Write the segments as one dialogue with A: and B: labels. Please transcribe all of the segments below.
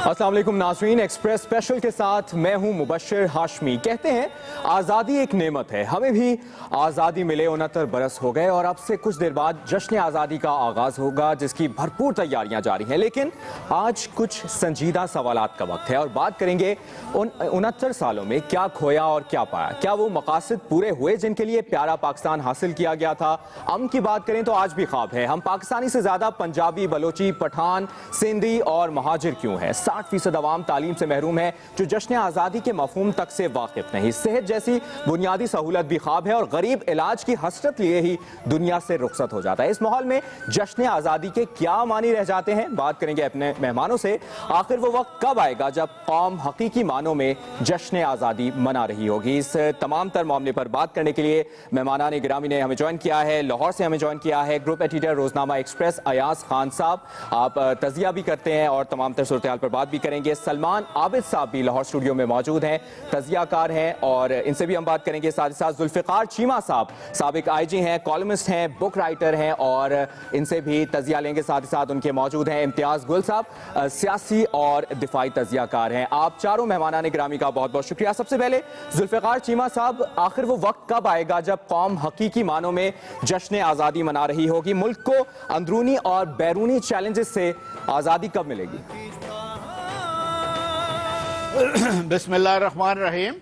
A: अस्सलाम वालेकुम नाज़रीन, एक्सप्रेस स्पेशल के साथ मैं हूं मुबश्शिर हाशमी। कहते हैं आज़ादी एक नेमत है, हमें भी आज़ादी मिले 69 बरस हो गए और अब से कुछ देर बाद जश्न आज़ादी का आगाज़ होगा जिसकी भरपूर तैयारियां जारी हैं। लेकिन आज कुछ संजीदा सवालात का वक्त है और बात करेंगे उन 69 सालों में क्या खोया और क्या पाया। क्या वो मकासद पूरे हुए जिनके लिए प्यारा पाकिस्तान हासिल किया गया था? अमन की बात करें तो आज भी ख्वाब है। हम पाकिस्तानी से ज़्यादा पंजाबी, बलोची, पठान, सिंधी और महाजिर क्यों है? 60% अवाम तालीम से महरूम है जो जश्न आज़ादी के मफहूम तक से वाकिफ नहीं। सेहत जैसी बुनियादी सहूलत भी ख्वाब है और गरीब इलाज की हसरत लिए ही दुनिया से रुखसत हो जाता है। इस माहौल में जश्न आज़ादी के क्या मानी रह जाते हैं? बात करेंगे अपने मेहमानों से। आखिर वो वक्त कब आएगा जब कौम हकीकी मानों में जश्न आज़ादी मना रही होगी? इस तमाम तर मामले पर बात करने के लिए मेहमानान गिरामी ने हमें ज्वाइन किया है। लाहौर से हमें ज्वाइन किया है group editor Roznama Express Ayaz Khan sahab. आप तजिया भी करते हैं और तमाम तर सूरत हाल पर बात भी करेंगे। सलमान आबिद साहब भी लाहौर स्टूडियो में मौजूद हैं, तजियाकार हैं और इनसे भी हम बात करेंगे। साथ ही साथ जुल्फिकार चीमा साहब साबिक आईजी हैं, कॉलमिस्ट हैं, बुक राइटर हैं और इनसे भी तजिया लेंगे। साथ ही साथ उनके मौजूद हैं इम्तियाज गुल साहब, सियासी और दिफाई तजियाकार हैं। आप चारों मेहमानान गिरामी का बहुत बहुत शुक्रिया। सबसे पहले जुल्फिकार चीमा साहब, आखिर वो वक्त कब आएगा जब कौम हकीकी मानों में जश्न आज़ादी मना रही होगी? मुल्क को अंदरूनी और बैरूनी चैलेंजेस से आज़ादी कब मिलेगी?
B: बिस्मिल्लाहिर्रहमानिर्रहीम।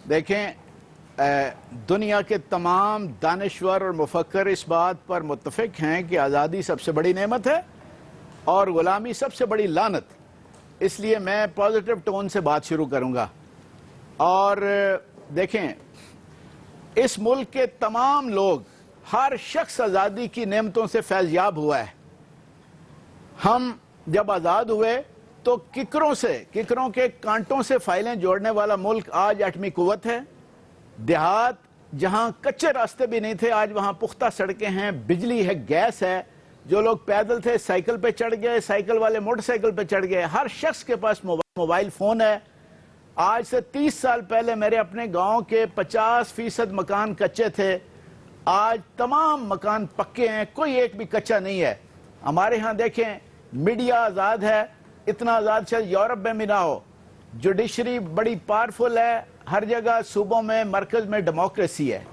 B: देखें, दुनिया के तमाम दानिश्वर और मुफक्कर इस बात पर मुत्तफिक हैं कि आज़ादी सबसे बड़ी नेमत है और ग़ुलामी सबसे बड़ी लानत। इसलिए मैं पॉजिटिव टोन से बात शुरू करूंगा। और देखें, इस मुल्क के तमाम लोग, हर शख्स आज़ादी की नेमतों से फैज़याब हुआ है। हम जब आज़ाद हुए तो किकरों के कांटों से फाइलें जोड़ने वाला मुल्क आज एटमी कुव्वत है। देहात जहां कच्चे रास्ते भी नहीं थे, आज वहां पुख्ता सड़कें हैं, बिजली है, गैस है। जो लोग पैदल थे साइकिल पे चढ़ गए, साइकिल वाले मोटरसाइकिल पे चढ़ गए। हर शख्स के पास मोबाइल फ़ोन है। आज से 30 साल पहले मेरे अपने गांव के 50% मकान कच्चे थे, आज तमाम मकान पक्के हैं, कोई एक भी कच्चा नहीं है। हमारे यहाँ देखें, मीडिया आज़ाद है, इतना आज़ाद शायद यूरोप में भी ना हो। जुडिशरी बड़ी पावरफुल है, हर जगह सूबों में, मरकज़ में डेमोक्रेसी है।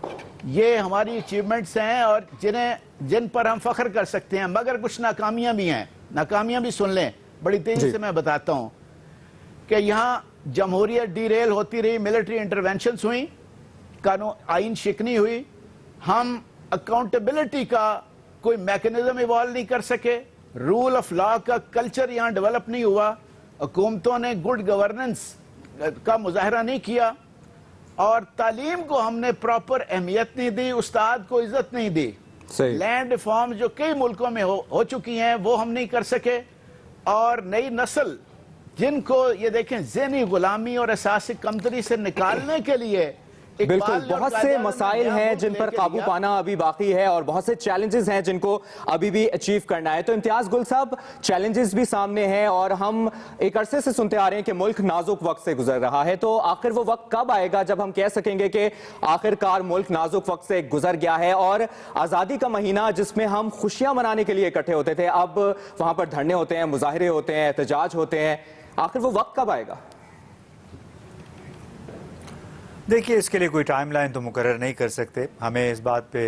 B: ये हमारी अचीवमेंट्स हैं और जिन पर हम फख्र कर सकते हैं। मगर कुछ नाकामियाँ भी हैं। नाकामियाँ भी सुन लें, बड़ी तेज़ी से मैं बताता हूँ कि यहाँ जमहूरियत डीरेल होती रही, मिलिट्री इंटरवेंशंस हुई, कानून आइन शिकनी हुई। हम अकाउंटेबिलिटी का कोई मैकेनिज्म इवॉल्व नहीं कर सके। रूल ऑफ लॉ का कल्चर यहाँ डेवलप नहीं हुआ। हुकूमतों ने गुड गवर्नेंस का मुजाहरा नहीं किया और तालीम को हमने प्रॉपर अहमियत नहीं दी, उस्ताद को इज्जत नहीं दी। लैंड रिफॉर्म जो कई मुल्कों में हो चुकी हैं वो हम नहीं कर सके। और नई नस्ल जिनको ये देखें ज़हनी गुलामी और एहसास कमतरी से निकालने के लिए
A: बिल्कुल बहुत से मसाइल हैं जिन पर काबू पाना अभी बाकी है और बहुत से चैलेंजेस हैं जिनको अभी भी अचीव करना है। तो इम्तियाज गुल साहब, चैलेंजेस भी सामने हैं और हम एक अरसे से सुनते आ रहे हैं कि मुल्क नाजुक वक्त से गुजर रहा है। तो आखिर वो वक्त कब आएगा जब हम कह सकेंगे कि आखिरकार मुल्क नाजुक वक्त से गुजर गया है और आज़ादी का महीना जिसमें हम खुशियां मनाने के लिए इकट्ठे होते थे, अब वहां पर धरने होते हैं, मुजाहरे होते हैं, एहतजाज होते हैं। आखिर वो वक्त कब आएगा?
C: देखिए, इसके लिए कोई टाइम लाइन तो मुकर्रर नहीं कर सकते। हमें इस बात पे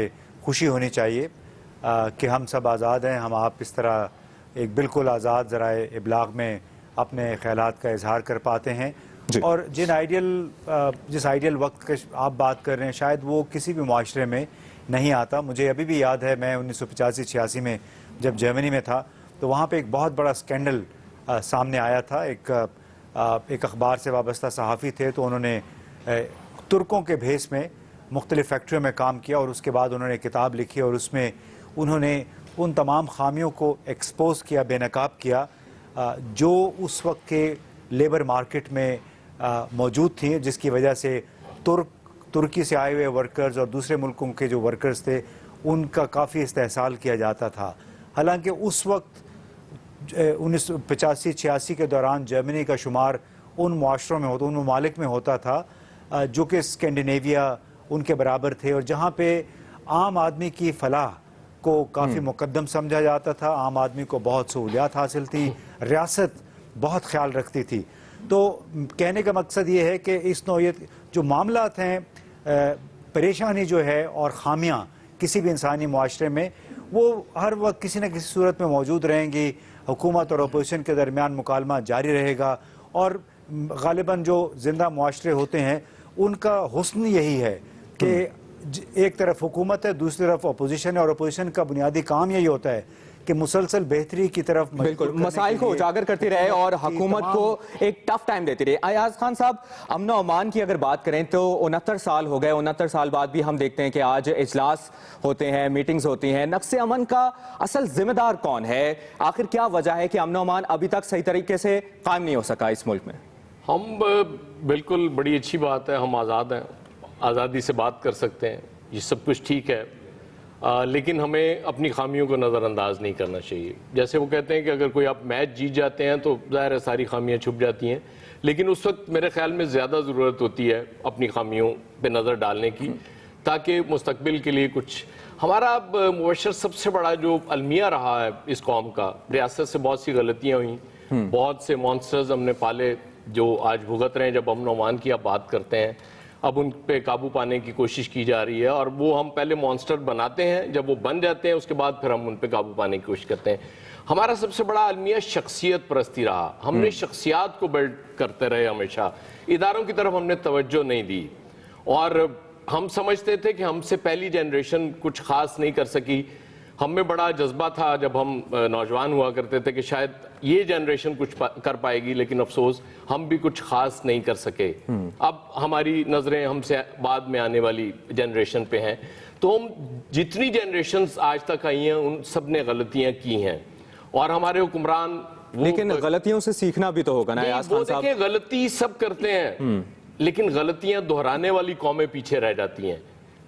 C: खुशी होनी चाहिए कि हम सब आज़ाद हैं। हम आप इस तरह एक बिल्कुल आज़ाद ज़राए इब्लाग में अपने ख़यालात का इजहार कर पाते हैं। और जिस आइडियल वक्त की आप बात कर रहे हैं, शायद वो किसी भी माशरे में नहीं आता। मुझे अभी भी याद है, मैं 1985-86 में जब जर्मनी में था तो वहाँ पर एक बहुत बड़ा स्कैंडल सामने आया था। एक अखबार से वाबस्ता सहाफ़ी थे, तो उन्होंने तुर्कों के भेस में मुख्तलिफ फैक्ट्रियों में काम किया और उसके बाद उन्होंने किताब लिखी और उसमें उन्होंने उन तमाम खामियों को एक्सपोज किया, बेनकाब किया जो उस वक्त के लेबर मार्केट में मौजूद थी, जिसकी वजह से तुर्की से आए हुए वर्कर्स और दूसरे मुल्कों के जो वर्कर्स थे उनका काफ़ी इस्तेहसाल किया जाता था। हालांकि उस वक्त 1985-86 के दौरान जर्मनी का शुमार उन मुआशरों में होता, उन ममालिक में होता था जो कि स्कैंडिनेविया उनके बराबर थे और जहाँ पे आम आदमी की फलाह को काफ़ी मुकद्दम समझा जाता था। आम आदमी को बहुत सहूलियात हासिल थी। रियासत بہت خیال رکھتی تھی. تو کہنے کا مقصد یہ ہے کہ اس نوعیت جو معاملات ہیں, پریشانی جو ہے اور خامیاں کسی بھی انسانی معاشرے میں, وہ ہر وقت کسی نہ کسی صورت میں موجود رہیں گی. حکومت اور اپوزیشن کے درمیان مکالمہ جاری رہے گا, اور غالباً جو زندہ معاشرے ہوتے ہیں ان کا حسن یہی ہے کہ ایک طرف حکومت ہے, دوسری طرف اپوزیشن ہے, اور اپوزیشن کا بنیادی کام یہی ہوتا ہے کہ مسلسل بہتری کی طرف
A: بالکل مسائل کو اجاگر کرتی رہے اور حکومت کو ایک ٹف ٹائم دیتی رہے. ایاز خان صاحب, امن و امان کی اگر بات کریں تو 69 سال ہو گئے, 69 سال بعد بھی ہم دیکھتے ہیں کہ آج اجلاس ہوتے ہیں, میٹنگز ہوتی ہیں. نقص امن کا اصل ذمہ دار کون ہے؟ آخر کیا وجہ ہے کہ امن و امان ابھی تک صحیح طریقے سے قائم نہیں ہو سکا اس ملک میں؟
D: ہم بالکل بڑی اچھی بات ہے, ہم آزاد ہیں, آزادی سے بات کر سکتے ہیں, یہ سب کچھ ٹھیک ہے, لیکن ہمیں اپنی خامیوں کو نظر انداز نہیں کرنا چاہیے. جیسے وہ کہتے ہیں کہ اگر کوئی آپ میچ جیت جاتے ہیں تو ظاہر ہے ساری خامیاں چھپ جاتی ہیں, لیکن اس وقت میرے خیال میں زیادہ ضرورت ہوتی ہے اپنی خامیوں پہ نظر ڈالنے کی, تاکہ مستقبل کے لیے کچھ. ہمارا مبشر سب سے بڑا جو المیہ رہا ہے اس قوم کا, ریاست سے بہت سی غلطیاں ہوئیں, بہت سے مانسٹرز ہم نے پالے جو آج بھگت رہے ہیں. جب امن و امان کی آپ بات کرتے ہیں, اب ان پہ قابو پانے کی کوشش کی جا رہی ہے, اور وہ ہم پہلے مانسٹر بناتے ہیں, جب وہ بن جاتے ہیں اس کے بعد پھر ہم ان پہ قابو پانے کی کوشش کرتے ہیں. ہمارا سب سے بڑا المیہ شخصیت پرستی رہا. ہم نے شخصیات کو بلڈ کرتے رہے ہمیشہ, اداروں کی طرف ہم نے توجہ نہیں دی, اور ہم سمجھتے تھے کہ ہم سے پہلی جنریشن کچھ خاص نہیں کر سکی. ہم میں بڑا جذبہ تھا جب ہم نوجوان ہوا کرتے تھے کہ شاید یہ جنریشن کچھ کر پائے گی, لیکن افسوس ہم بھی کچھ خاص نہیں کر سکے. اب ہماری نظریں ہم سے بعد میں آنے والی جنریشن پہ ہیں, تو ہم جتنی جنریشنز آج تک آئی ہیں ان سب نے غلطیاں کی ہیں, اور ہمارے حکمران
A: لیکن غلطیوں سے سیکھنا بھی تو ہوگا نا ایاز خان صاحب.
D: دیکھیں غلطی سب کرتے ہیں, لیکن غلطیاں دہرانے والی قومیں پیچھے رہ جاتی ہیں.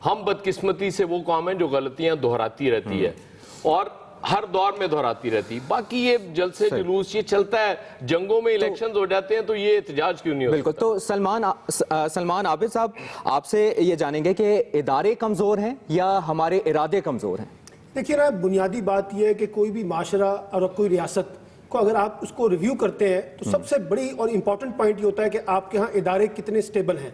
D: ہم بدقسمتی سے وہ قوم ہیں جو غلطیاں دہراتی رہتی ہے, اور ہر دور میں دہراتی رہتی. باقی یہ جلسے جلوس یہ چلتا ہے, جنگوں میں الیکشنز ہو جاتے ہیں, تو یہ احتجاج کیوں نہیں ہو
A: بالکل. تو سلمان عابد صاحب, آپ سے یہ جانیں گے کہ ادارے کمزور ہیں یا ہمارے ارادے کمزور ہیں؟
E: دیکھیے نا, بنیادی بات یہ ہے کہ کوئی بھی معاشرہ اور کوئی ریاست کو اگر آپ اس کو ریویو کرتے ہیں تو سب سے بڑی اور امپورٹنٹ پوائنٹ یہ ہوتا ہے کہ آپ کے ہاں ادارے کتنے سٹیبل ہیں.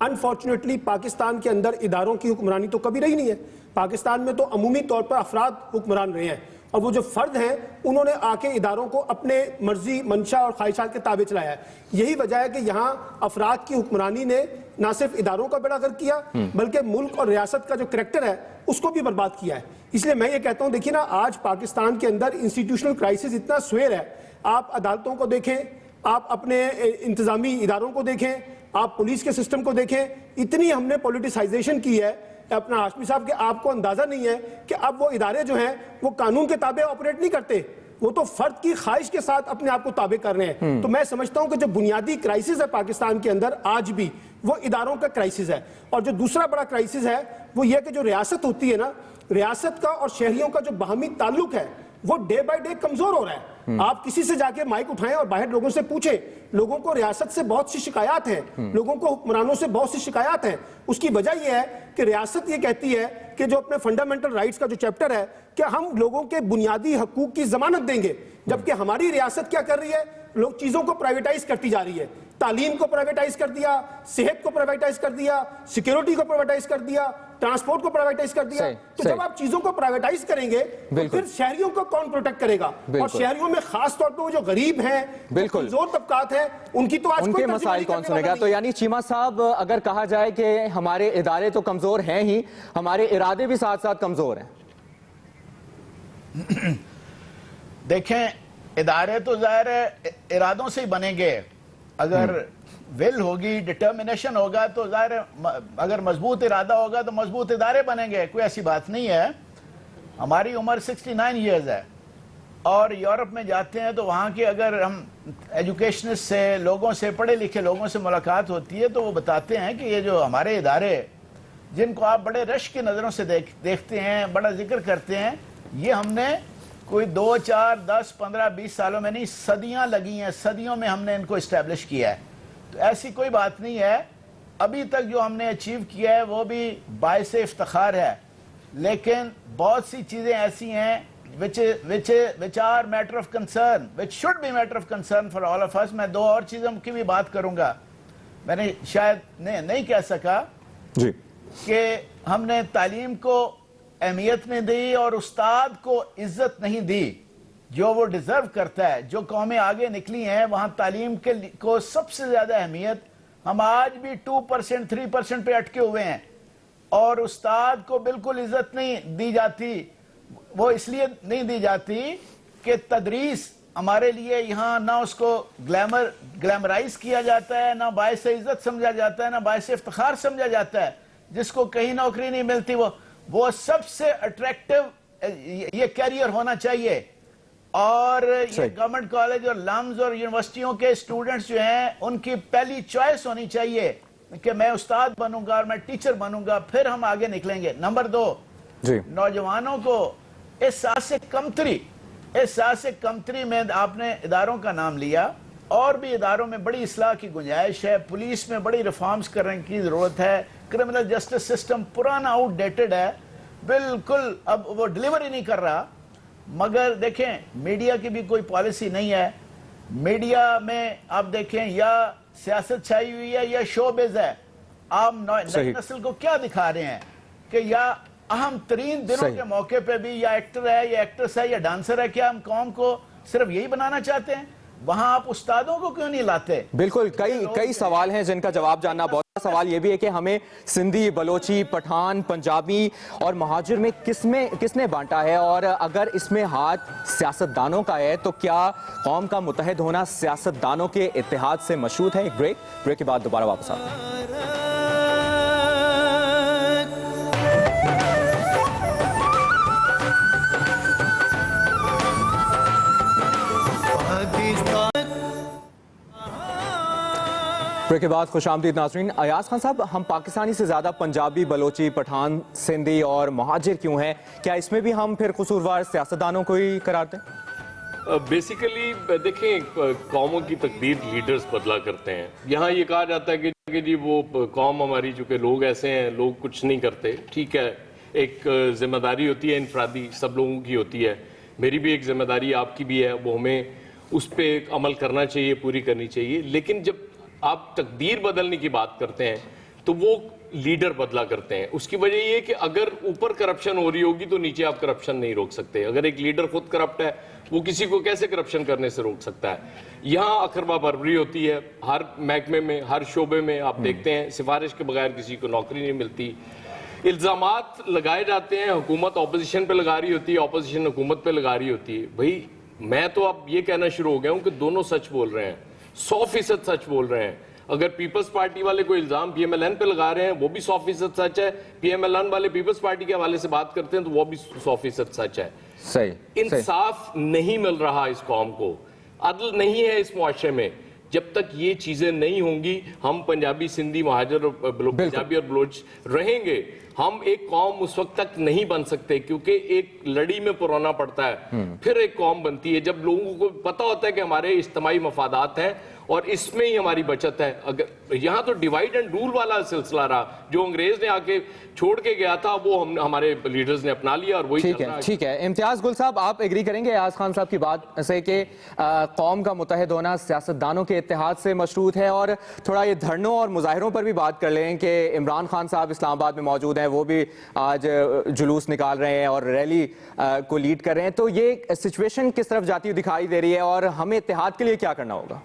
E: انفارچونیٹلی پاکستان کے اندر اداروں کی حکمرانی تو کبھی رہی نہیں ہے. پاکستان میں تو عمومی طور پر افراد حکمران رہے ہیں, اور وہ جو فرد ہیں انہوں نے آ کے اداروں کو اپنے مرضی, منشا اور خواہشات کے تابع چلایا ہے. یہی وجہ ہے کہ یہاں افراد کی حکمرانی نے نہ صرف اداروں کا بیڑا غرق کیا, بلکہ ملک اور ریاست کا جو کریکٹر ہے اس کو بھی برباد کیا ہے. اس لیے میں یہ کہتا ہوں, دیکھیے نا, آج پاکستان کے اندر انسٹیٹیوشنل کرائسس اتنا سویر ہے. آپ عدالتوں کو دیکھیں, آپ اپنے انتظامی اداروں کو دیکھیں, آپ پولیس کے سسٹم کو دیکھیں, اتنی ہم نے پولیٹیسائزیشن کی ہے اپنا ہاشمی صاحب کہ آپ کو اندازہ نہیں ہے کہ اب وہ ادارے جو ہیں وہ قانون کے تابع آپریٹ نہیں کرتے, وہ تو فرد کی خواہش کے ساتھ اپنے آپ کو تابع کر رہے ہیں. تو میں سمجھتا ہوں کہ جو بنیادی کرائسس ہے پاکستان کے اندر آج بھی, وہ اداروں کا کرائسس ہے. اور جو دوسرا بڑا کرائسس ہے وہ یہ کہ جو ریاست ہوتی ہے نا, ریاست کا اور شہریوں کا جو باہمی تعلق ہے وہ ڈے بائی ڈے کمزور ہو رہا ہے. آپ کسی سے جا کے مائک اٹھائیں اور باہر لوگوں سے پوچھیں, لوگوں کو ریاست سے بہت سی شکایات ہیں, لوگوں کو حکمرانوں سے بہت سی شکایات ہیں. اس کی وجہ یہ ہے کہ ریاست یہ کہتی ہے کہ جو اپنے فنڈامنٹل رائٹس کا جو چیپٹر ہے کہ ہم لوگوں کے بنیادی حقوق کی ضمانت دیں گے, جبکہ ہماری ریاست کیا کر رہی ہے, لوگ چیزوں کو پرائیویٹائز کرتی جا رہی ہے. تعلیم کو پرائیویٹائز کر دیا, صحت کو پرائیویٹائز کر دیا, سیکیورٹی کو پرائیویٹائز کر دیا, ٹرانسپورٹ کو پرائیویٹائز کر دیا. تو جب آپ چیزوں کو پرائیویٹائز کریں گے تو پھر شہریوں کو کون پروٹیکٹ کرے گا؟ اور شہریوں میں خاص طور پہ وہ جو غریب ہیں, کمزور طبقات ہیں, ان کی تو آج
A: ان کے مسائل کون سنے گا؟ تو یعنی چیمہ صاحب, اگر کہا جائے کہ ہمارے ادارے تو کمزور ہیں ہی, ہمارے ارادے بھی ساتھ ساتھ کمزور ہیں.
B: دیکھیں, ادارے تو ظاہر ہے ارادوں سے ہی بنیں گے. اگر ول ہوگی, ڈٹرمنیشن ہوگا, تو ظاہر اگر مضبوط ارادہ ہوگا تو مضبوط ادارے بنیں گے. کوئی ایسی بات نہیں ہے. ہماری عمر 69 ایئرز ہے, اور یورپ میں جاتے ہیں تو وہاں کے اگر ہم ایجوکیشنسٹ سے, لوگوں سے, پڑھے لکھے لوگوں سے ملاقات ہوتی ہے تو وہ بتاتے ہیں کہ یہ جو ہمارے ادارے جن کو آپ بڑے رش کی نظروں سے دیکھتے ہیں, بڑا ذکر کرتے ہیں, یہ ہم نے کوئی 2, 4, 10, 15, 20 سالوں میں نہیں, صدیاں لگی ہیں, صدیوں میں ہم نے ان کو اسٹیبلش کیا ہے. تو ایسی کوئی بات نہیں ہے. ابھی تک جو ہم نے اچیو کیا ہے وہ بھی باعث افتخار ہے, لیکن بہت سی چیزیں ایسی ہیں which are matter of concern, which should be matter of concern for all of us. मैं दो और चीज़ों की भी बात करूंगा. मैंने शायद नहीं कह सका
A: जी
B: कि हमने तालीम को अहमियत नहीं दी और उस्ताद को इज्जत नहीं दी जो वो डिजर्व करता है. जो कौमें आगे निकली हैं वहां तालीम को सबसे ज्यादा अहमियत, हम आज भी 2% 3% पे अटके हुए हैं और उस्ताद को बिल्कुल इज्जत नहीं दी जाती. वो इसलिए नहीं दी जाती कि तदरीस हमारे लिए यहाँ ना उसको ग्लैमराइज किया जाता है, ना बायस इज्जत समझा जाता है, ना बायस इफ्तिखार समझा जाता है. जिसको कहीं नौकरी नहीं मिलती वो सबसे अट्रैक्टिव ये कैरियर होना चाहिए. और ये गवर्नमेंट कॉलेज और लम्स और यूनिवर्सिटियों के स्टूडेंट्स जो हैं उनकी पहली चॉइस होनी चाहिए कि मैं उस्ताद बनूंगा और मैं टीचर बनूंगा, फिर हम आगे निकलेंगे. नंबर 2, नौजवानों को एहसास कमतरी में आपने इदारों का नाम लिया, और भी इदारों में बड़ी इस्लाह की गुंजाइश है. पुलिस में बड़ी रिफॉर्म्स करने की जरूरत है. क्रिमिनल जस्टिस सिस्टम पुराना आउटडेटेड है, बिल्कुल अब वो डिलीवर ही नहीं कर रहा. मगर देखें मीडिया की भी कोई पॉलिसी नहीं है. मीडिया में आप देखें या सियासत छाई हुई है या शोबिज़ है. आप नई नस्ल को क्या दिखा रहे हैं कि या अहम तरीन दिनों के मौके पे भी या एक्टर है या एक्ट्रेस है या डांसर है, क्या हम कौम को सिर्फ यही बनाना चाहते हैं? वहां आप उस्तादों को क्यों नहीं लाते?
A: बिल्कुल कई सवाल हैं जिनका जवाब जानना बहुत. सवाल ये भी है कि हमें सिंधी, बलोची, पठान, पंजाबी और महाजिर में किसने बांटा है, और अगर इसमें हाथ सियासतदानों का है तो क्या कौम का मुत्तहद होना सियासतदानों के इत्तेहाद से मशरूत है? एक ब्रेक के बाद दोबारा वापस आते हैं. ब्रेक के बाद खुशामदीद नाज़रीन. अयाज खान साहब, हम पाकिस्तानी से ज़्यादा पंजाबी, बलोची, पठान, सिंधी और महाजिर क्यों हैं? क्या इसमें भी हम फिर कसूरवार सियासतदानों को ही करार दें?
D: बेसिकली देखें, कौमों की तकदीर लीडर्स बदला करते हैं. यहाँ ये कहा जाता है कि जी वो कौम हमारी, चूँकि लोग ऐसे हैं, लोग कुछ नहीं करते. ठीक है, एक जिम्मेदारी होती है इनफरादी, सब लोगों की होती है. मेरी भी एक जिम्मेदारी, आपकी भी है, वो हमें उस पर अमल करना चाहिए, पूरी करनी चाहिए. लेकिन जब आप तकदीर बदलने की बात करते हैं तो वो लीडर बदला करते हैं. उसकी वजह ये है कि अगर ऊपर करप्शन हो रही होगी तो नीचे आप करप्शन नहीं रोक सकते. अगर एक लीडर खुद करप्ट है, वो किसी को कैसे करप्शन करने से रोक सकता है? यहाँ अखरबा बरबरी होती है हर महकमे में, हर शोबे में. आप देखते हैं सिफारिश के बगैर किसी को नौकरी नहीं मिलती. इल्ज़ामात लगाए जाते हैं, हुकूमत ऑपोजिशन पे लगा रही होती है, ऑपोजिशन हुकूमत पे लगा रही होती है. भाई मैं तो अब ये कहना शुरू हो गया हूँ कि दोनों सच बोल रहे हैं, 100% सच बोल रहे हैं. अगर पीपल्स पार्टी वाले कोई इल्जाम पीएमएलएन पे लगा रहे हैं वो भी 100% सच है. पीएमएलएन वाले पीपल्स पार्टी के हवाले से बात करते हैं तो वो भी 100% सच है.
A: सही.
D: इंसाफ नहीं मिल रहा इस कौम को, अदल नहीं है इस मुआशरे में. जब तक ये चीजें नहीं होंगी, हम पंजाबी, सिंधी, महाजर, पंजाबी और बलोच रहेंगे. हम एक कौम उस वक्त तक नहीं बन सकते क्योंकि एक लड़ी में पुराना पड़ता है, फिर एक कौम बनती है जब लोगों को पता होता है कि हमारे इज्तिमाई मफादात हैं और इसमें ही हमारी बचत है. अगर यहाँ तो डिवाइड एंड रूल वाला सिलसिला रहा, जो अंग्रेज ने आके छोड़ के गया था वो हमारे लीडर्स ने अपना लिया और वही चल रहा है.
A: ठीक है. इम्तियाज गुल साहब, आप एग्री करेंगे अयाज खान साहब की बात से कि कौम का मुत्तहद होना सियासतदानों के इत्तेहाद से मशरूत है? और थोड़ा ये धरनों और मुजाहिरों पर भी बात कर लें कि इमरान खान साहब इस्लामाबाद में मौजूद हैं, वो भी आज जुलूस निकाल रहे हैं और रैली को लीड कर रहे हैं. तो ये सिचुएशन किस तरफ जाती हुई दिखाई दे रही है और हमें इत्तेहाद के लिए क्या करना होगा?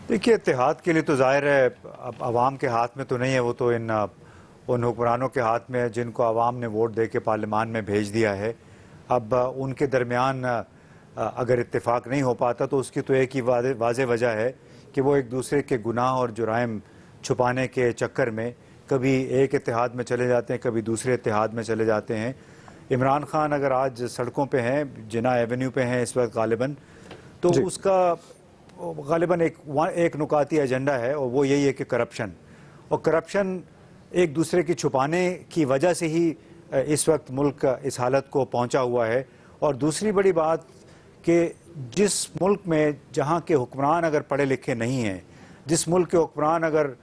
C: देखिए, इत्तेहाद के लिए तो जाहिर है अब आवाम के हाथ में तो नहीं है, वो तो उन हुक्मरानों के हाथ में है जिनको आवाम ने वोट दे के पार्लियामान में भेज दिया है. अब उनके दरमियान अगर इत्तेफाक नहीं हो पाता तो उसकी तो एक ही वाज़ेह वजह है कि वो एक दूसरे के गुनाह और जुराइम छुपाने के चक्कर में कभी एक इत्तेहाद में चले जाते हैं, कभी दूसरे इत्तेहाद में चले जाते हैं. इमरान खान अगर आज सड़कों पे हैं, जिना एवेन्यू पे हैं इस वक्त गालिबन, तो उसका गालिबन एक नुकाती एजेंडा है और वो यही है कि करप्शन एक दूसरे की छुपाने की वजह से ही इस वक्त मुल्क इस हालत को पहुंचा हुआ है. और दूसरी बड़ी बात कि जिस मुल्क में जहां के हुक्मरान अगर पढ़े लिखे नहीं हैं, जिस मुल्क के हुक्मरान अगर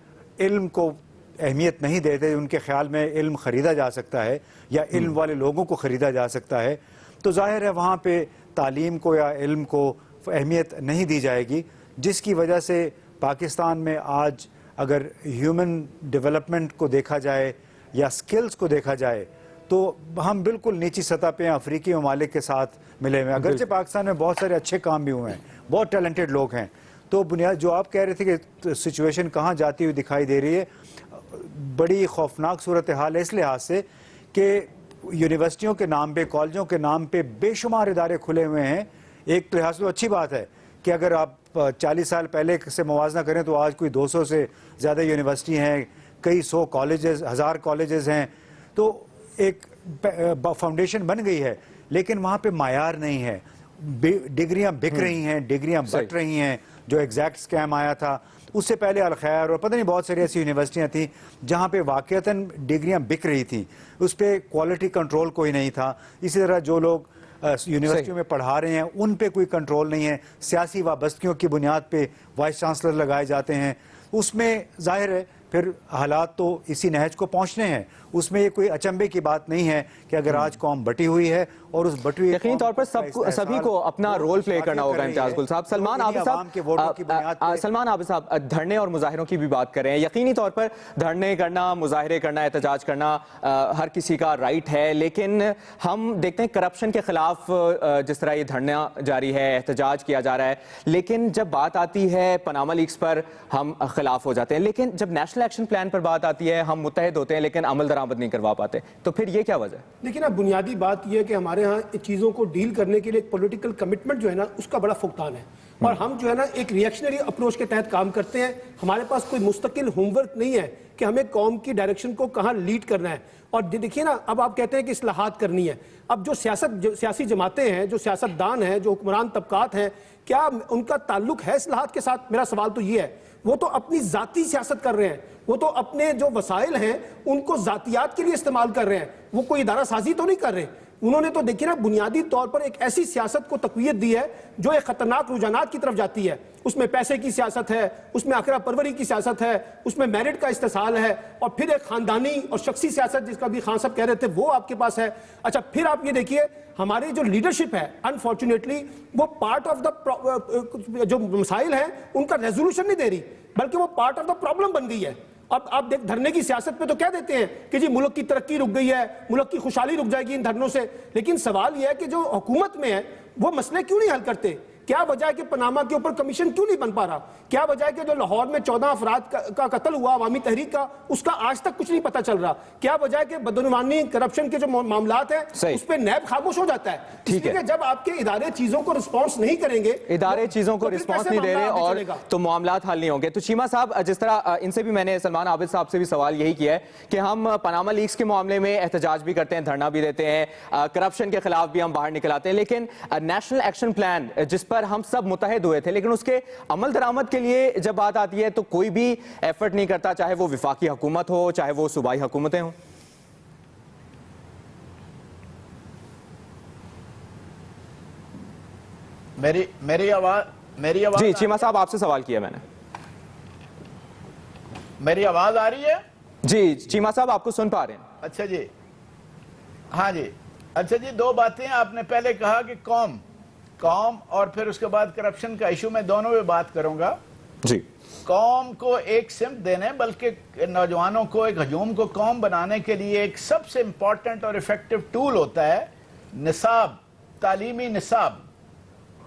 C: इल्म को اہمیت نہیں دیتے، ان کے خیال میں علم خریدا جا سکتا ہے یا علم والے لوگوں کو خریدا جا سکتا ہے، تو ظاہر ہے وہاں پہ تعلیم کو یا علم کو اہمیت نہیں دی جائے گی، جس کی وجہ سے پاکستان میں آج اگر ہیومن ڈیولپمنٹ کو دیکھا جائے یا سکلز کو دیکھا جائے تو ہم بالکل نیچی سطح پہ افریقی ممالک کے ساتھ ملے ہوئے ہیں۔ اگرچہ پاکستان میں بہت سارے اچھے کام بھی ہوئے ہیں، بہت ٹیلنٹڈ لوگ ہیں، تو بنیاد جو آپ کہہ رہے تھے کہ سچویشن کہاں جاتی ہوئی دکھائی دے رہی ہے، بڑی خوفناک صورتحال ہے اس لحاظ سے کہ یونیورسٹیوں کے نام پہ، کالجوں کے نام پہ بے شمار ادارے کھلے ہوئے ہیں۔ ایک لحاظ سے اچھی بات ہے کہ اگر آپ 40 سال پہلے سے موازنہ کریں تو آج کوئی 200 سے زیادہ یونیورسٹی ہیں، کئی 100 کالجز، 1000 کالجز ہیں، تو ایک فاؤنڈیشن بن گئی ہے، لیکن وہاں پہ معیار نہیں ہے، ڈگریاں بک رہی ہیں، ڈگریاں بٹ رہی ہیں۔ جو ایگزیکٹ اسکیم آیا تھا اس سے پہلے الخیر اور پتہ نہیں بہت ساری ایسی یونیورسٹیاں تھیں جہاں پہ واقعتاً ڈگریاں بک رہی تھیں، اس پہ کوالٹی کنٹرول کوئی نہیں تھا۔ اسی طرح جو لوگ یونیورسٹیوں میں پڑھا رہے ہیں ان پہ کوئی کنٹرول نہیں ہے، سیاسی وابستگیوں کی بنیاد پہ وائس چانسلر لگائے جاتے ہیں، اس میں ظاہر ہے پھر حالات تو اسی نہج کو پہنچنے ہیں۔ اس میں یہ کوئی اچنبے کی بات نہیں ہے کہ اگر آج قوم بٹی ہوئی ہے اور اس بٹی ہوئی
A: یقینی طور پر سبھی کو اپنا رول پلے کرنا ہوگا۔ امتیاز گل صاحب، سلمان عابد صاحب دھرنے اور مظاہروں کی بھی بات کر رہے ہیں۔ یقینی طور پر دھرنے کرنا، مظاہرے کرنا، احتجاج کرنا ہر کسی کا رائٹ ہے، لیکن ہم دیکھتے ہیں کرپشن کے خلاف جس طرح یہ دھرنا جاری ہے، احتجاج کیا جا رہا ہے، لیکن جب بات آتی ہے پاناما لیکس پر ہم خلاف ہو جاتے ہیں، لیکن جب نیشنل ایکشن پلان پر بات آتی ہے ہم متحد ہوتے ہیں لیکن عمل درآمد نہیں کروا پاتے، تو پھر یہ کیا وجہ ہے؟
E: دیکھیں نا، بنیادی بات یہ ہے کہ ہمارے ہاں چیزوں کو ڈیل کرنے کے لیے ایک پولیٹیکل کمٹمنٹ جو ہے نا اس کا بڑا فقدان ہے، اور ہم جو ہے نا ایک ریئیکشنری اپروچ کے تحت کام کرتے ہیں۔ ہمارے پاس کوئی مستقل ہوم ورک نہیں ہے کہ ہمیں قوم کی ڈائریکشن کو کہاں لیڈ کرنا ہے۔ اور دیکھیے نا، اب آپ کہتے ہیں کہ اصلاحات کرنی ہے، اب جو سیاسی جماعتیں ہیں، جو سیاستدان ہیں، جو حکمران طبقات ہیں، کیا ان کا تعلق ہے اصلاحات کے ساتھ؟ میرا سوال تو یہ ہے۔ وہ تو اپنی ذاتی سیاست کر رہے ہیں، وہ تو اپنے جو وسائل ہیں ان کو ذاتیات کے لیے استعمال کر رہے ہیں، وہ کوئی ادارہ سازی تو نہیں کر رہے۔ انہوں نے تو دیکھیے نا بنیادی طور پر ایک ایسی سیاست کو تقویت دی ہے جو ایک خطرناک رجحانات کی طرف جاتی ہے۔ اس میں پیسے کی سیاست ہے، اس میں اخرہ پروری کی سیاست ہے، اس میں میرٹ کا استحصال ہے، اور پھر ایک خاندانی اور شخصی سیاست جس کا بھی خان صاحب کہہ رہے تھے وہ آپ کے پاس ہے۔ اچھا، پھر آپ یہ دیکھیے ہماری جو لیڈرشپ ہے انفارچونیٹلی وہ پارٹ آف دا جو مسائل ہیں ان کا ریزولوشن نہیں دے رہی، بلکہ وہ پارٹ آف دا پرابلم بن گئی ہے۔ اب آپ دیکھ دھرنے کی سیاست پہ تو کہہ دیتے ہیں کہ جی ملک کی ترقی رک گئی ہے، ملک کی خوشحالی رک جائے گی ان دھرنوں سے، لیکن سوال یہ ہے کہ جو حکومت میں ہے وہ مسئلے کیوں نہیں حل کرتے؟ کیا وجہ ہے کہ پاناما کے اوپر کمیشن کیوں نہیں بن پا رہا؟ کیا وجہ ہے کہ جو لاہور میں 14 افراد کا قتل ہوا عوامی تحریک کا، اس کا آج تک کچھ نہیں پتہ چل رہا؟ کیا وجہ ہے کہ بدعنوانی، کرپشن کے جو معاملات ہیں اس پہ نیب خاموش ہو جاتا ہے؟
A: ٹھیک ہے،
E: جب آپ کے ادارے چیزوں کو رسپانس نہیں کریں گے،
A: ادارے چیزوں کو رسپانس نہیں دے رہے اور تو معاملات حل نہیں ہوں گے۔ تو چیمہ صاحب، جس طرح ان سے بھی میں نے سلمان عابد صاحب سے بھی سوال یہی کیا ہے کہ ہم پاناما لیکس کے معاملے میں احتجاج بھی کرتے ہیں، دھرنا بھی دیتے ہیں، کرپشن کے خلاف بھی ہم باہر نکل آتے ہیں، لیکن نیشنل ایکشن پلان جس پر ہم سب متحد ہوئے تھے، لیکن اس کے عمل درآمد کے لیے جب بات آتی ہے تو کوئی بھی ایفرٹ نہیں کرتا، چاہے وہ وفاقی حکومت ہو چاہے وہ صوبائی حکومتیں ہوں۔
B: میری آواز
A: جی چیمہ صاحب، آپ سے سوال کیا میں نے۔
B: میری آواز آ رہی ہے؟
A: جی چیمہ صاحب، آپ کو سن پا رہے ہیں؟
B: اچھا جی، ہاں جی، اچھا جی، دو باتیں آپ نے پہلے کہا کہ قوم اور پھر اس کے بعد کرپشن کا ایشو، میں دونوں پہ بات کروں گا۔
A: جی،
B: قوم کو ایک سمت دینے، بلکہ نوجوانوں کو ایک ہجوم کو قوم بنانے کے لیے ایک سب سے امپورٹنٹ اور ایفیکٹو ٹول ہوتا ہے نصاب، تعلیمی نصاب۔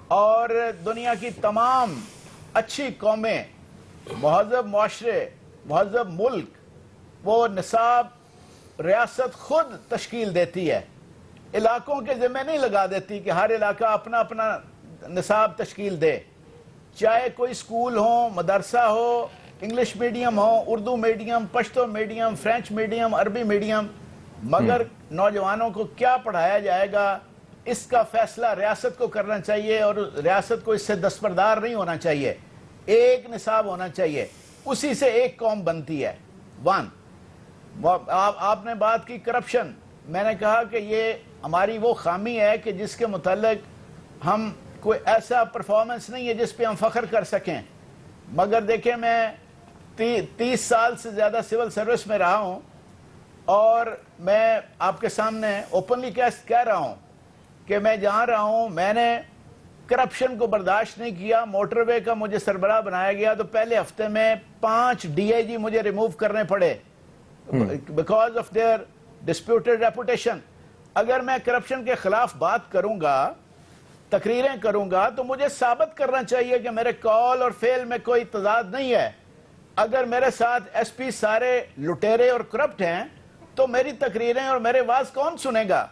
B: اور دنیا کی تمام اچھی قومیں، مہذب معاشرے، مہذب ملک، وہ نصاب ریاست خود تشکیل دیتی ہے، علاقوں کے ذمہ نہیں لگا دیتی کہ ہر علاقہ اپنا اپنا نصاب تشکیل دے، چاہے کوئی اسکول ہو، مدرسہ ہو، انگلش میڈیم ہو، Urdu medium, Pashto medium, French medium, عربی میڈیم، مگر نوجوانوں کو کیا پڑھایا جائے گا اس کا فیصلہ ریاست کو کرنا چاہیے، اور ریاست کو اس سے دستبردار نہیں ہونا چاہیے۔ ایک نصاب ہونا چاہیے، اسی سے ایک قوم بنتی ہے۔ آپ نے بات کی کرپشن، میں نے کہا کہ یہ ہماری وہ خامی ہے کہ جس کے متعلق ہم کوئی ایسا پرفارمنس نہیں ہے جس پہ ہم فخر کر سکیں، مگر دیکھیں میں 30 साल से ज़्यादा सिविल सर्विस में रहा हूँ और मैं आपके सामने ओपनली कह रहा हूँ कि मैं जहाँ रहा हूँ मैंने करप्शन को बर्दाश्त नहीं किया। मोटरवे का मुझे सरबराह बनाया गया तो पहले हफ्ते में 5 DIG मुझे रिमूव करने पड़े because of their disputed reputation. अगर मैं करप्शन के खिलाफ बात करूंगा, तकरीरें करूंगा, तो मुझे साबित करना चाहिए कि मेरे कॉल और फेल में कोई तजाद नहीं है। अगर मेरे साथ SP सारे लुटेरे और करप्ट हैं तो मेरी तकरीरें और मेरे वाज कौन सुनेगा?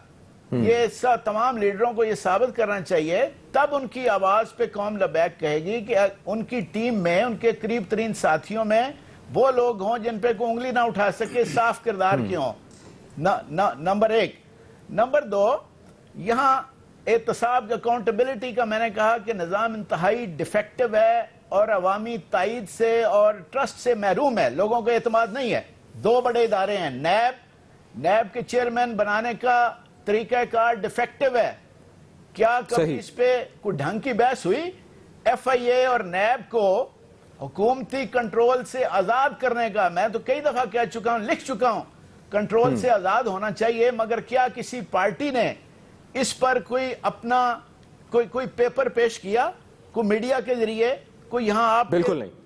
B: ये तमाम लीडरों को ये साबित करना चाहिए, तब उनकी आवाज पे कौम लबैक कहेगी कि उनकी टीम में, उनके करीब तरीन साथियों में वो लोग हों जिन पे कोई उंगली ना उठा सके, साफ किरदार के हों। नंबर 1। नंबर 2, यहाँ एहतसाब अकाउंटेबिलिटी का मैंने कहा कि निज़ाम इंतहाई डिफेक्टिव है और अवामी तायद से और ट्रस्ट से महरूम है, लोगों को एतमाद नहीं है। 2 बड़े इदारे हैं, नैब के चेयरमैन बनाने का तरीकाकार डिफेक्टिव है। क्या कभी इस पे कोई ढंग की बहस हुई? FIA और नैब को हुकूमती कंट्रोल से आजाद करने का मैं तो कई दफा कह चुका हूं, लिख चुका हूं, कंट्रोल से आजाद होना चाहिए, मगर क्या किसी पार्टी ने इस पर कोई अपना कोई पेपर पेश किया? कोई मीडिया के जरिए, कोई यहाँ आप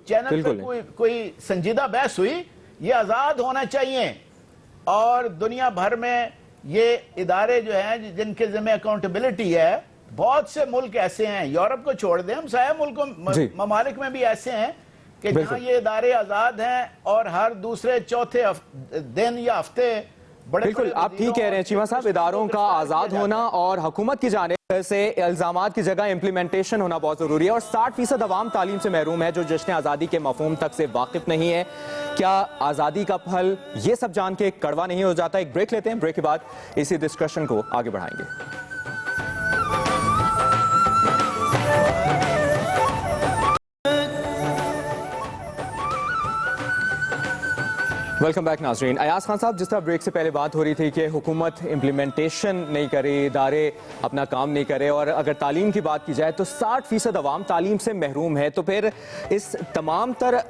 B: चैनल पर कोई संजीदा बहस हुई? ये आजाद होना चाहिए। और दुनिया भर में ये इदारे जो हैं जिनके जिम्मे अकाउंटेबिलिटी है, बहुत से मुल्क ऐसे हैं, यूरोप को छोड़ दें, हम सारे मुल्कों ममालिक में भी ऐसे हैं कि जहां ये इदारे आजाद हैं और हर दूसरे चौथे दिन या हफ्ते
A: बिल्कुल आप ठीक कह रहे हैं चीमा साहब, इदारों का आजाद होना और हुकूमत की जानिब से इल्जामात की जगह इम्प्लीमेंटेशन होना बहुत जरूरी है। और 60% अवाम तालीम से महरूम है जो जश्न आज़ादी के मफहूम तक से वाकिफ नहीं है। क्या आज़ादी का फल ये सब जान के कड़वा नहीं हो जाता? एक ब्रेक लेते हैं, ब्रेक के बाद इसी डिस्कशन को आगे बढ़ाएंगे। वेलकम बैक नाजरीन। अयाज खान साहब, जिस तरह ब्रेक से पहले बात हो रही थी कि हुकूमत इम्प्लीमेंटेशन नहीं करे, इदारे अपना काम नहीं करे, और अगर तालीम की बात की जाए तो 60% अवाम तालीम से महरूम है, तो फिर इस तमाम तर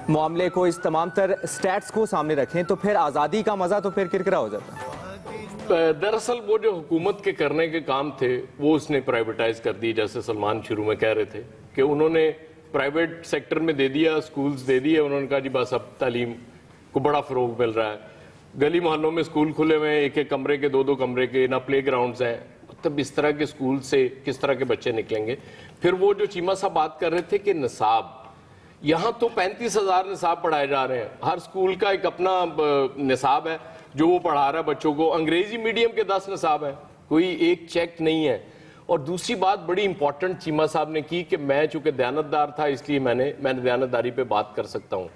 A: मामले को, इस तमाम तर स्टैट्स को सामने रखें तो फिर आज़ादी का मज़ा तो फिर किरकिरा हो जाता है।
D: दरअसल वो जो हुकूमत के करने के काम थे वो उसने प्राइवेटाइज कर दी। जैसे सलमान शुरू में कह रहे थे कि उन्होंने प्राइवेट सेक्टर में दे दिया, स्कूल्स दे दिए, उन्होंने कहा जी बस अब तालीम को बड़ा फरोग मिल रहा है। गली मोहल्लों में स्कूल खुले हुए हैं, 1-1 कमरे के, 2-2 कमरे के, ना प्ले ग्राउंड्स हैं। तब इस तरह के स्कूल से किस तरह के बच्चे निकलेंगे? फिर वो जो चीमा साहब बात कर रहे थे कि निसाब, यहाँ तो 35,000 निसाब पढ़ाए जा रहे हैं। हर स्कूल का एक अपना निसाब है जो वो पढ़ा रहा है बच्चों को। अंग्रेजी मीडियम के 10 निसाब है, कोई एक चेक नहीं है। और दूसरी बात बड़ी इंपॉर्टेंट चीमा साहब ने की कि मैं चूंकि दयानतदार था इसलिए मैंने दयानतदारी पे बात कर सकता हूँ।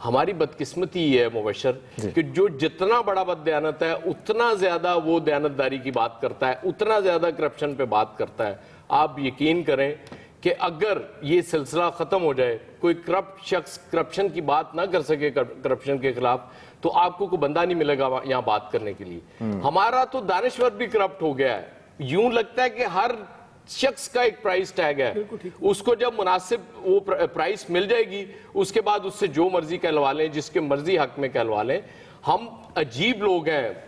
D: हमारी बदकिस्मती ये है मुबशर कि जो जितना बड़ा बददयानत है उतना ज्यादा वो दयानतदारी की बात करता है, उतना ज्यादा करप्शन पे बात करता है। आप यकीन करें कि अगर ये सिलसिला खत्म हो जाए, कोई करप्ट शख्स करप्शन की बात ना कर सके करप्शन के खिलाफ, तो आपको कोई बंदा नहीं मिलेगा यहाँ बात करने के लिए। हमारा तो दानिश्वर भी करप्ट हो गया है। यूं लगता है कि हर शख्स का एक प्राइस टैग है, उसको जब मुनासिब वो प्राइस मिल जाएगी उसके बाद उससे जो मर्जी कहलवा लें, जिसके मर्जी हक में कहलवा लें। हम अजीब लोग हैं,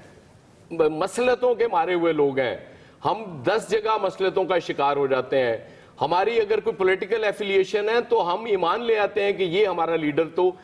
D: मसलतों के मारे हुए लोग हैं। हम 10 जगह मसलतों का शिकार हो जाते हैं। हमारी अगर कोई पॉलिटिकल एफिलिएशन है तो हम ईमान ले आते हैं कि ये हमारा लीडर तो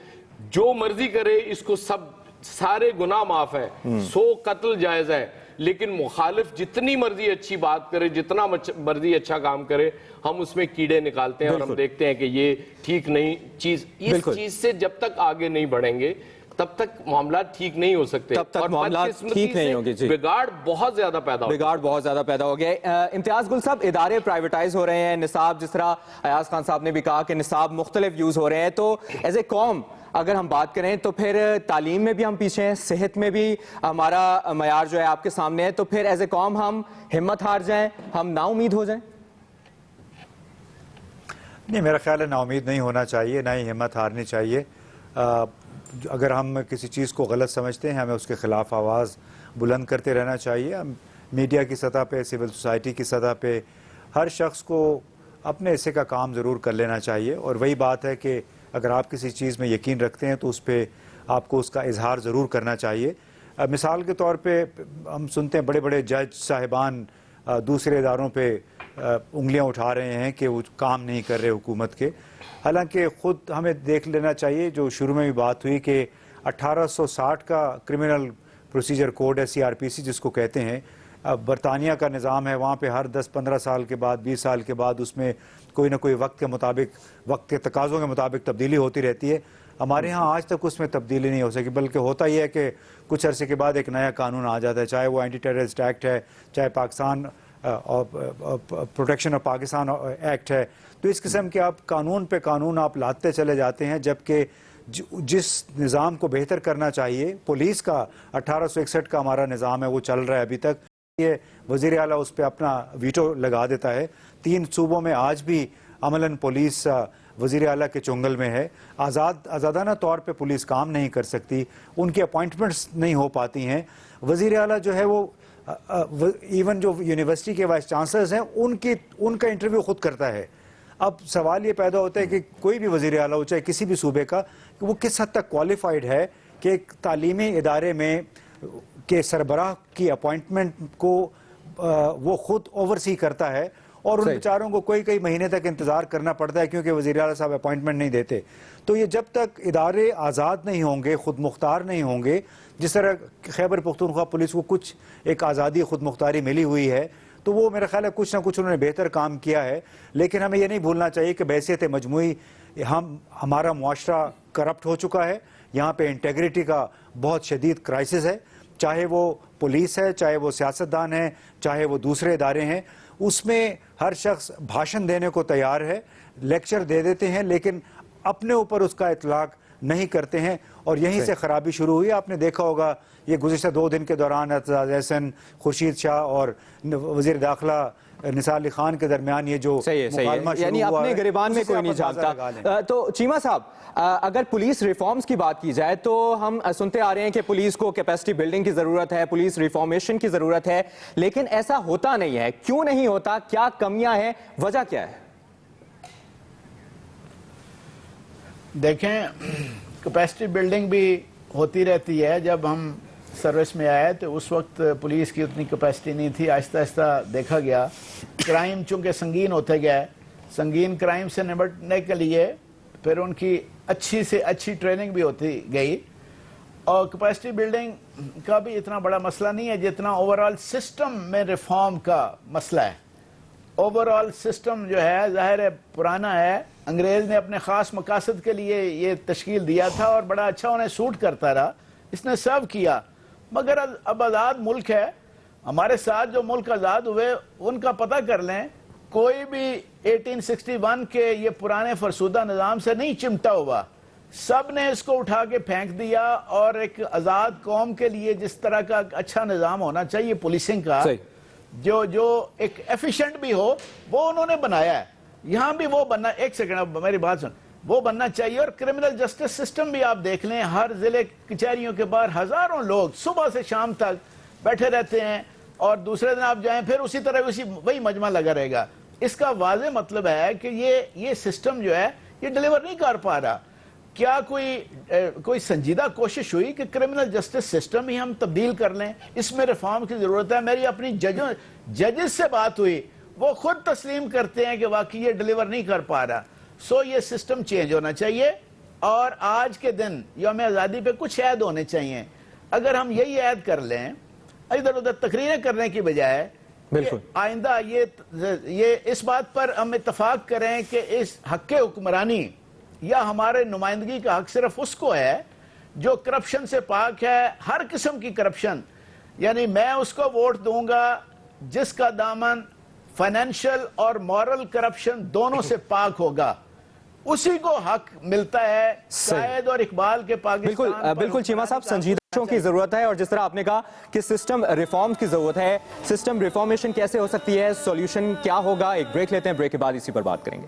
D: जो मर्जी करे, इसको सब सारे गुनाह माफ है, 100 कत्ल जायज है। लेकिन मुखालिफ जितनी मर्जी अच्छी बात करे, जितना मर्जी अच्छा काम करे, हम उसमें कीड़े निकालते हैं और हम देखते हैं कि ये ठीक नहीं चीज। इस चीज से जब तक आगे नहीं बढ़ेंगे तब तक मामला ठीक नहीं हो सकते,
A: तब तक मामला ठीक नहीं होंगे।
D: बिगाड़ बहुत ज्यादा पैदा हो गया।
A: इम्तियाज गुल साहब, इदारे प्राइवेटाइज हो रहे हैं, निसाब जिस तरह अयाज खान साहब ने भी कहा कि निसाब मुख्तलिफ यूज हो रहे हैं, तो एज ए कौम अगर हम बात करें तो फिर तालीम में भी हम पीछे हैं, सेहत में भी हमारा मयार जो है आपके सामने है, तो फिर एज ए कौम हम हिम्मत हार जाएं, हम नाउमीद हो जाएं?
C: नहीं, मेरा ख्याल है नाउमीद नहीं होना चाहिए, ना ही हिम्मत हारनी चाहिए। अगर हम किसी चीज़ को गलत समझते हैं हमें उसके ख़िलाफ़ आवाज़ बुलंद करते रहना चाहिए। मीडिया की सतह पे, सिविल सोसाइटी की सतह पे हर शख्स को अपने हिस्से का काम ज़रूर कर लेना चाहिए। और वही बात है कि اگر آپ کسی چیز میں یقین رکھتے ہیں تو اس پہ آپ کو اس کا اظہار ضرور کرنا چاہیے. مثال کے طور پہ ہم سنتے ہیں بڑے بڑے جج صاحبان دوسرے اداروں پہ انگلیاں اٹھا رہے ہیں کہ وہ کام نہیں کر رہے حکومت کے. حالانکہ خود ہمیں دیکھ لینا چاہیے, جو شروع میں بھی بات ہوئی کہ 1860 کا کرمنل پروسیجر کوڈ ہے, CRPC جس کو کہتے ہیں, برطانیہ کا نظام ہے. وہاں پہ ہر 10-15 سال کے بعد 20 سال کے بعد اس میں کوئی نہ کوئی وقت کے مطابق, وقت کے تقاضوں کے مطابق تبدیلی ہوتی رہتی ہے. ہمارے ہاں آج تک اس میں تبدیلی نہیں ہو سکی, بلکہ ہوتا یہ ہے کہ کچھ عرصے کے بعد ایک نیا قانون آ جاتا ہے, چاہے وہ اینٹی ٹیررسٹ ایکٹ ہے, چاہے Pakistan protection of Pakistan act ہے. تو اس قسم کے آپ قانون پہ قانون آپ لاتے چلے جاتے ہیں, جبکہ جس نظام کو بہتر کرنا چاہیے, پولیس کا 1861 کا ہمارا نظام ہے وہ چل رہا ہے ابھی تک. یہ وزیر اعلیٰ اس پہ اپنا ویٹو لگا دیتا ہے. 3 صوبوں میں آج بھی عملاً پولیس وزیر اعلیٰ کے چنگل میں ہے. آزادانہ طور پہ پولیس کام نہیں کر سکتی, ان کی اپوائنٹمنٹس نہیں ہو پاتی ہیں. وزیر اعلیٰ جو ہے وہ ایون جو یونیورسٹی کے وائس چانسلرز ہیں ان کا انٹرویو خود کرتا ہے. اب سوال یہ پیدا ہوتا ہے کہ کوئی بھی وزیر اعلیٰ ہو, چاہے کسی بھی صوبے کا, کہ وہ کس حد تک کوالیفائڈ ہے کہ ایک تعلیمی ادارے میں کے سربراہ کی اپوائنٹمنٹ کو وہ خود اوورسی کرتا ہے, اور ان بیچاروں کو کئی مہینے تک انتظار کرنا پڑتا ہے کیونکہ وزیر اعلیٰ صاحب اپوائنٹمنٹ نہیں دیتے. تو یہ جب تک ادارے آزاد نہیں ہوں گے, خود مختار نہیں ہوں گے, جس طرح خیبر پختونخوا پولیس کو کچھ ایک آزادی خود مختاری ملی ہوئی ہے, تو وہ میرا خیال ہے کچھ نہ کچھ انہوں نے بہتر کام کیا ہے. لیکن ہمیں یہ نہیں بھولنا چاہیے کہ بحیثیت مجموعی ہمارا معاشرہ کرپٹ ہو چکا ہے. یہاں پہ انٹیگریٹی کا بہت شدید کرائسس ہے, چاہے وہ پولیس ہے, چاہے وہ سیاستدان ہیں, چاہے وہ دوسرے ادارے ہیں. اس میں ہر شخص بھاشن دینے کو تیار ہے, لیکچر دے دیتے ہیں, لیکن اپنے اوپر اس کا اطلاق نہیں کرتے ہیں, اور یہیں سے خرابی شروع ہوئی. آپ نے دیکھا ہوگا یہ گزشتہ 2 دن کے دوران اعتزاز احسن, خورشید شاہ اور وزیر داخلہ نثار علی خان کے درمیان یہ جو مکالمہ شروع
A: یعنی
C: ہوا
A: اپنے
C: ہے,
A: گریبان میں کوئی نہیں جھانکتا. تو چیمہ صاحب, اگر پولیس ریفارمز کی بات کی جائے تو ہم سنتے آ رہے ہیں کہ پولیس کو کیپیسٹی بلڈنگ کی ضرورت ہے, پولیس ریفارمیشن کی ضرورت ہے, لیکن ایسا ہوتا نہیں ہے. کیوں نہیں ہوتا؟ کیا کمیاں ہیں؟ وجہ کیا ہے؟
B: دیکھیں, کیپیسٹی بلڈنگ بھی ہوتی رہتی ہے. جب ہم سروس میں آئے تو اس وقت پولیس کی اتنی کیپیسٹی نہیں تھی. آہستہ آہستہ دیکھا گیا کرائم چونکہ سنگین ہوتے گیا ہے, سنگین کرائم سے نمٹنے کے لیے پھر ان کی اچھی سے اچھی ٹریننگ بھی ہوتی گئی. اور کیپیسٹی بلڈنگ کا بھی اتنا بڑا مسئلہ نہیں ہے جتنا اوورآل سسٹم میں ریفارم کا مسئلہ ہے. اوورآل سسٹم جو ہے ظاہر ہے پرانا ہے, انگریز نے اپنے خاص مقاصد کے لیے یہ تشکیل دیا تھا اور بڑا اچھا انہیں سوٹ کرتا رہا, اس نے سرو کیا. مگر اب آزاد ملک ہے, ہمارے ساتھ جو ملک آزاد ہوئے ان کا پتہ کر لیں, کوئی بھی 1861 کے یہ پرانے فرسودہ نظام سے نہیں چمٹا ہوا. سب نے اس کو اٹھا کے پھینک دیا, اور ایک آزاد قوم کے لیے جس طرح کا اچھا نظام ہونا چاہیے پولیسنگ کا, جو ایک ایفیشنٹ بھی ہو, وہ انہوں نے بنایا ہے. یہاں بھی وہ بننا, ایک سیکنڈ میری بات سن, وہ بننا چاہیے. اور کرمنل جسٹس سسٹم بھی آپ دیکھ لیں, ہر ضلع کچہریوں کے باہر ہزاروں لوگ صبح سے شام تک بیٹھے رہتے ہیں, اور دوسرے دن آپ جائیں پھر اسی طرح وہی مجمع لگا رہے گا. اس کا واضح مطلب ہے کہ یہ سسٹم جو ہے یہ ڈیلیور نہیں کر پا رہا. کیا کوئی سنجیدہ کوشش ہوئی کہ کرمنل جسٹس سسٹم ہی ہم تبدیل کر لیں؟ اس میں ریفارم کی ضرورت ہے. میری اپنی ججز سے بات ہوئی, وہ خود تسلیم کرتے ہیں کہ واقعی یہ ڈیلیور نہیں کر پا رہا. سو یہ سسٹم چینج ہونا چاہیے, اور آج کے دن یوم آزادی پہ کچھ عہد ہونے چاہیے. اگر ہم یہی عہد کر لیں ادھر ادھر تقریریں کرنے کی بجائے, آئندہ یہ اس بات پر ہم اتفاق کریں کہ اس حق حکمرانی یا ہمارے نمائندگی کا حق صرف اس کو ہے جو کرپشن سے پاک ہے, ہر قسم کی کرپشن. یعنی میں اس کو ووٹ دوں گا جس کا دامن فائنینشل اور مورل کرپشن دونوں سے پاک ہوگا, اسی کو حق ملتا ہے. قائد اور اقبال کے پاکستان
A: بالکل چیمہ صاحب, سنجیدہ کی ضرورت ہے, اور جس طرح آپ نے کہا کہ سسٹم ریفارم کی ضرورت ہے, سسٹم ریفارمیشن کیسے ہو سکتی ہے, سولوشن کیا ہوگا. ایک بریک لیتے ہیں, بریک کے بعد اسی پر بات کریں گے.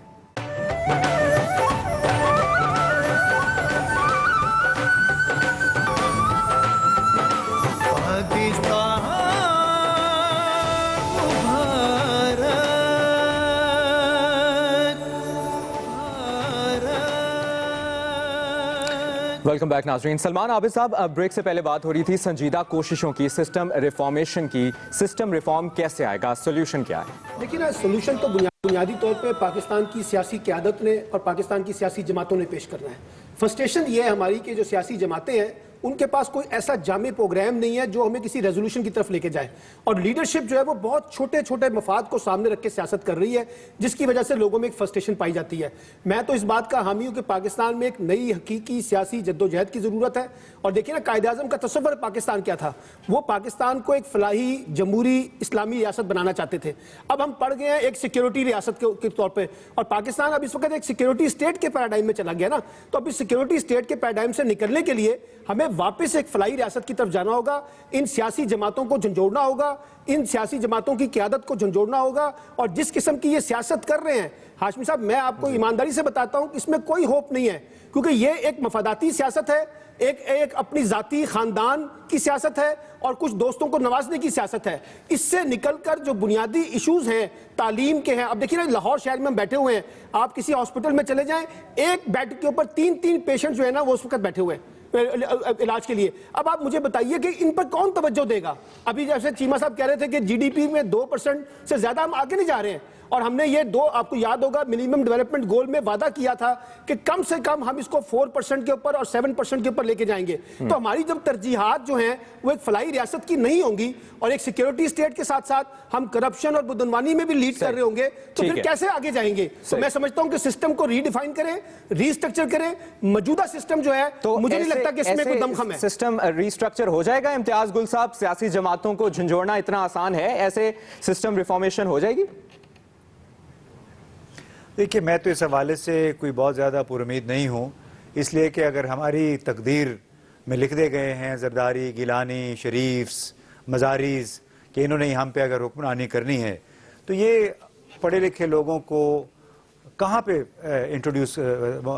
A: वेलकम बैक नाजरीन। सलमान आबिद साहब, ब्रेक से पहले बात हो रही थी संजीदा कोशिशों की, सिस्टम रिफॉर्मेशन की। सिस्टम रिफॉर्म कैसे आएगा, सोल्यूशन क्या है?
E: देखिए ना, सोल्यूशन तो बुनियादी तौर पे पाकिस्तान की सियासी क़यादत ने और पाकिस्तान की सियासी जमातों ने पेश करना है। फ्रस्ट्रेशन ये है हमारी कि जो सियासी जमातें हैं उनके पास कोई ऐसा जामे प्रोग्राम नहीं है जो हमें किसी रेजोल्यूशन की तरफ लेके जाए, और लीडरशिप जो है वो बहुत छोटे छोटे मफाद को सामने रख के सियासत कर रही है, जिसकी वजह से लोगों में एक फ्रस्ट्रेशन पाई जाती है। मैं तो इस बात का हामी हूं कि पाकिस्तान में एक नई हकीकी सियासी जद्दोजहद की जरूरत है। और देखिए ना, कायदे आज़म का तस्वर पाकिस्तान क्या था, वो पाकिस्तान को एक फलाही जमहूरी इस्लामी रियासत बनाना चाहते थे। अब हम पड़ गए हैं एक सिक्योरिटी रियासत के तौर पर, और पाकिस्तान अब इस वक्त एक सिक्योरिटी स्टेट के पैराडाइम में चला गया ना। तो अब इस सिक्योरिटी स्टेट के पैराडाइम से निकलने के लिए हमें वापस एक फलाई रियासत की तरफ जाना होगा। इन सियासी जमातों को झंझोड़ना होगा, इन सियासी जमातों की क़यादत को झंझोड़ना होगा। और जिस किस्म की ये सियासत कर रहे हैं हाशमी साहब, मैं आपको ईमानदारी से बताता हूं कि इसमें कोई होप नहीं है, क्योंकि ये एक मफादाती सियासत है, एक अपनी जाती खानदान की सियासत है और कुछ दोस्तों को नवाजने की सियासत है। इससे निकलकर जो बुनियादी इश्यूज हैं तालीम के हैं, अब देखिए ना, लाहौर शहर में हम बैठे हुए हैं, आप किसी हॉस्पिटल में चले जाएं, एक बेड के ऊपर 3-3 पेशेंट जो है ना वो उस वक्त बैठे हुए हैं इलाज के लिए। अब आप मुझे बताइए कि इन पर कौन तवज्जो देगा? अभी जैसे चीमा साहब कह रहे थे कि जीडीपी में 2% से ज्यादा हम आगे नहीं जा रहे हैं, और हमने ये आपको याद होगा मिनिमम डेवलपमेंट गोल में वादा किया था कि कम से कम हम इसको 4% के ऊपर और 7% के ऊपर लेके जाएंगे। तो हमारी जब तरजीहात जो हैं वो एक फलाई रियासत की नहीं होंगी और एक सिक्योरिटी स्टेट के साथ साथ हम करप्शन और बुदनवानी में भी लीड कर रहे होंगे, तो फिर कैसे आगे जाएंगे? तो मैं समझता हूं कि सिस्टम को रीडिफाइन करें, रीस्ट्रक्चर करें। मौजूदा सिस्टम जो है तो मुझे नहीं लगता कि इसमें कोई दमखम है।
A: सिस्टम रीस्ट्रक्चर हो जाएगा? इम्तियाज गुल साहब, सियासी जमातों को झंझोड़ना इतना आसान है? ऐसे सिस्टम रिफॉर्मेशन हो जाएगी?
C: देखिए, मैं तो इस हवाले से कोई बहुत ज़्यादा पुरुमीद नहीं हूँ, इसलिए कि अगर हमारी तकदीर में लिख दे गए हैं जरदारी, गिलानी, शरीफ्स, मजारीज़ कि इन्होंने हम पे अगर हुक्मरानी करनी है, तो ये पढ़े लिखे लोगों को कहाँ पे इंट्रोड्यूस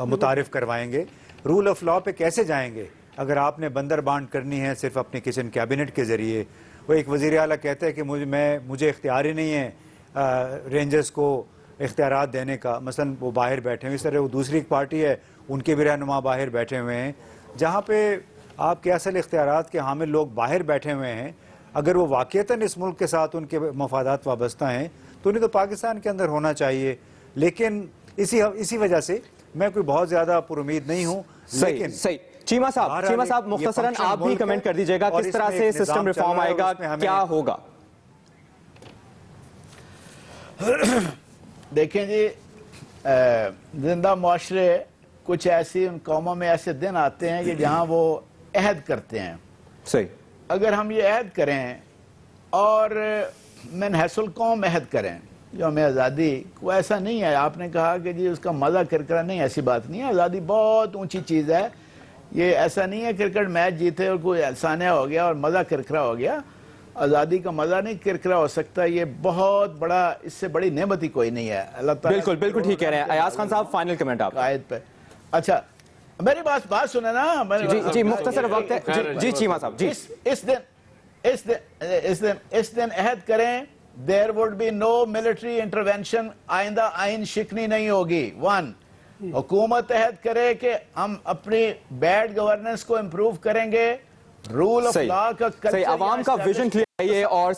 C: मुतारिफ करवाएंगे? रूल ऑफ लॉ पे कैसे जाएंगे अगर आपने बंदर बांट करनी है सिर्फ अपनी किचन कैबिनेट के ज़रिए? वो एक वज़ीर आला कहता है कि मुझे इख्तियार ही नहीं है रेंजर्स को इख्तियारात देने का। मसलन वो बाहर बैठे हुए, इस तरह वो दूसरी एक पार्टी है उनके भी रहनुमा बाहर बैठे हुए हैं, जहाँ पे आपके असल इख्तियारात के हामिल लोग बाहर बैठे हुए हैं। अगर वो वाक़ईतन इस मुल्क के साथ उनके मफादात वाबस्ता हैं तो उन्हें तो पाकिस्तान के अंदर होना चाहिए। लेकिन इसी वजह से मैं कोई बहुत ज़्यादा पुरुमीद नहीं हूँ। लेकिन
A: सही चीमा साहब मुख्तसरन आप भी कमेंट कर दीजिएगा, किस तरह से सिस्टम रिफॉर्म आएगा, क्या होगा?
B: देखें जी, जिंदा मुआशरे कुछ ऐसी उन कौमों में ऐसे दिन आते हैं कि जहाँ वो अहद करते हैं।
A: सही,
B: अगर हम ये अहद करें और मन हसल कौम अहद करें जो हमें आज़ादी, वो ऐसा नहीं है। आपने कहा कि जी उसका मज़ा किरकरा नहीं, ऐसी बात नहीं है। आज़ादी बहुत ऊंची चीज़ है। ये ऐसा नहीं है क्रिकेट मैच जीते और कोई एहसानिया हो गया और मज़ा किरकरा हो गया। आज़ादी का मज़ा नहीं किरकिरा हो सकता। ये बहुत बड़ा, इससे बड़ी नेमत ही कोई नहीं है। अल्लाह ताला
A: बिल्कुल ठीक कह रहे हैं। अयाज खान साहब, फाइनल कमेंट आप
B: आयत पे। अच्छा, मेरी बात सुने ना।
A: जी मुख्तसर वक्त है। जी चीमा साहब, जी
B: इस दिन अहद करें, there would be no military intervention, आइंदा आइन शिकनी नहीं होगी। 1, हुकूमत अहद करे कि हम अपनी बैड गवर्नेंस को इम्प्रूव करेंगे, रूल ऑफ लॉ का
A: सही, अवाम का विजन क्लियर है और